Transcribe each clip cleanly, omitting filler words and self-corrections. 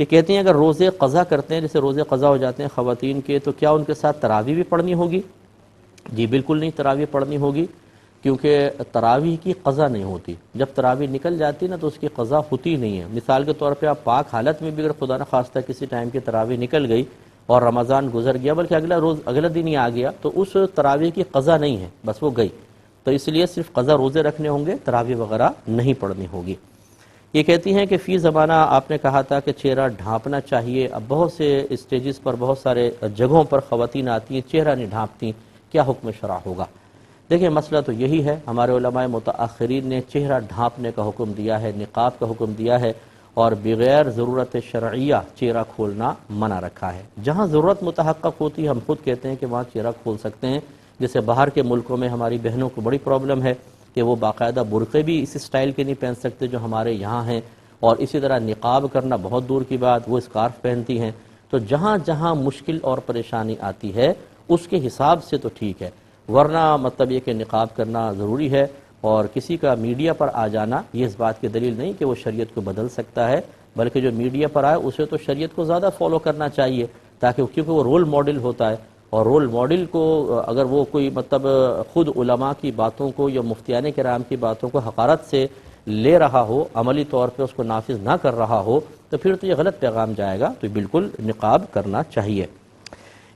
یہ کہتی ہیں اگر روزے قضا کرتے ہیں، جیسے روزے قضا ہو جاتے ہیں خواتین کے، تو کیا ان کے ساتھ تراویح بھی پڑھنی ہوگی؟ جی بالکل نہیں، تراویح پڑھنی ہوگی، کیونکہ تراویح کی قضا نہیں ہوتی۔ جب تراویح نکل جاتی نا تو اس کی قضا ہوتی نہیں ہے۔ مثال کے طور پہ آپ پاک حالت میں بھی اگر خدا نخواستہ کسی ٹائم کی تراویح نکل گئی اور رمضان گزر گیا، بلکہ اگلا دن ہی آ گیا، تو اس تراویح کی قضا نہیں ہے، بس وہ گئی۔ تو اس لیے صرف قضا روزے رکھنے ہوں گے، تراویح وغیرہ نہیں پڑھنی ہوگی۔ یہ کہتی ہیں کہ فی زمانہ آپ نے کہا تھا کہ چہرہ ڈھانپنا چاہیے، اب بہت سے اسٹیجز پر، بہت سارے جگہوں پر خواتین آتی ہیں چہرہ نہیں ڈھانپتی، کیا حکم شرع ہوگا؟ دیکھیں مسئلہ تو یہی ہے، ہمارے علماء متاخرین نے چہرہ ڈھانپنے کا حکم دیا ہے، نقاب کا حکم دیا ہے، اور بغیر ضرورت شرعیہ چہرہ کھولنا منع رکھا ہے۔ جہاں ضرورت متحقق ہوتی ہے ہم خود کہتے ہیں کہ وہاں چہرہ کھول سکتے ہیں، جیسے باہر کے ملکوں میں ہماری بہنوں کو بڑی پرابلم ہے کہ وہ باقاعدہ برقعے بھی اس سٹائل کے نہیں پہن سکتے جو ہمارے یہاں ہیں، اور اسی طرح نقاب کرنا بہت دور کی بات، وہ اسکارف پہنتی ہیں۔ تو جہاں جہاں مشکل اور پریشانی آتی ہے اس کے حساب سے تو ٹھیک ہے، ورنہ مطلب یہ کہ نقاب کرنا ضروری ہے، اور کسی کا میڈیا پر آ جانا یہ اس بات کی دلیل نہیں کہ وہ شریعت کو بدل سکتا ہے، بلکہ جو میڈیا پر آئے اسے تو شریعت کو زیادہ فالو کرنا چاہیے، تاکہ کیونکہ وہ رول ماڈل ہوتا ہے، اور رول ماڈل کو اگر وہ کوئی مطلب خود علماء کی باتوں کو یا مفتیان کرام کی باتوں کو حقارت سے لے رہا ہو، عملی طور پہ اس کو نافذ نہ کر رہا ہو، تو پھر تو یہ غلط پیغام جائے گا، تو بالکل نقاب کرنا چاہیے۔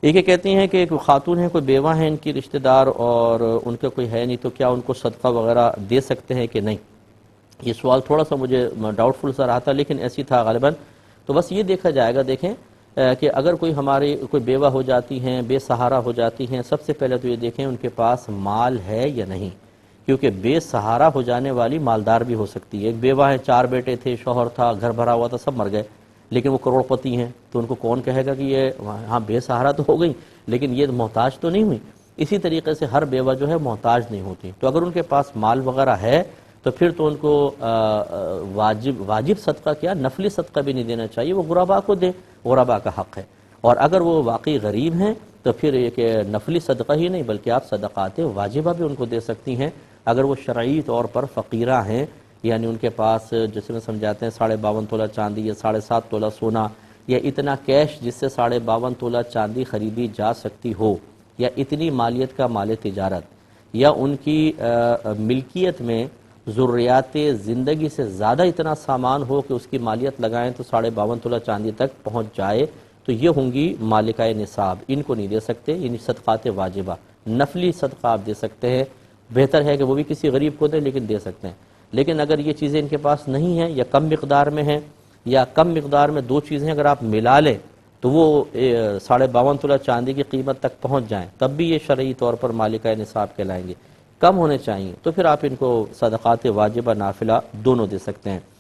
یہ کہتی ہیں کہ ایک خاتون ہیں، کوئی بیوہ ہیں ان کی رشتہ دار، اور ان کا کوئی ہے نہیں، تو کیا ان کو صدقہ وغیرہ دے سکتے ہیں کہ نہیں؟ یہ سوال تھوڑا سا مجھے ڈاؤٹ فل سا رہا تھا، لیکن ایسی تھا غالباً۔ تو بس یہ دیکھا جائے گا، دیکھیں کہ اگر کوئی ہماری کوئی بیوہ ہو جاتی ہیں، بے سہارا ہو جاتی ہیں، سب سے پہلے تو یہ دیکھیں ان کے پاس مال ہے یا نہیں، کیونکہ بے سہارا ہو جانے والی مالدار بھی ہو سکتی ہے۔ ایک بیوہ ہے، 4 بیٹے تھے، شوہر تھا، گھر بھرا ہوا تھا، سب مر گئے، لیکن وہ کروڑ پتی ہیں، تو ان کو کون کہے گا کہ یہ ہاں بے سہارا تو ہو گئی لیکن یہ محتاج تو نہیں ہوئی؟ اسی طریقے سے ہر بیوہ جو ہے محتاج نہیں ہوتی، تو اگر ان کے پاس مال وغیرہ ہے تو پھر تو ان کو واجب صدقہ کیا، نفلی صدقہ بھی نہیں دینا چاہیے، وہ غرباء کو دیں، غرباء کا حق ہے۔ اور اگر وہ واقعی غریب ہیں تو پھر یہ کہ نفلی صدقہ ہی نہیں بلکہ آپ صدقات واجبہ بھی ان کو دے سکتی ہیں، اگر وہ شرعی طور پر فقیرہ ہیں، یعنی ان کے پاس جسے میں سمجھاتے ہیں 52.5 تولہ چاندی یا 7.5 تولہ سونا، یا اتنا کیش جس سے 52.5 تولہ چاندی خریدی جا سکتی ہو، یا اتنی مالیت کا مال تجارت، یا ان کی ملکیت میں ضروریات زندگی سے زیادہ اتنا سامان ہو کہ اس کی مالیت لگائیں تو 52.5 تولہ چاندی تک پہنچ جائے، تو یہ ہوں گی مالکہ نصاب، ان کو نہیں دے سکتے، یعنی صدقات واجبہ۔ نفلی صدقہ آپ دے سکتے ہیں، بہتر ہے کہ وہ بھی کسی غریب کو دیں لیکن دے سکتے ہیں۔ لیکن اگر یہ چیزیں ان کے پاس نہیں ہیں یا کم مقدار میں ہیں، یا کم مقدار میں 2 چیزیں اگر آپ ملا لیں تو وہ 52.5 تولہ چاندی کی قیمت تک پہنچ جائیں، تب بھی یہ شرعی طور پر مالکہ نصاب کہلائیں گے۔ کم ہونے چاہیے تو پھر آپ ان کو صدقات واجبہ نافلہ دونوں دے سکتے ہیں۔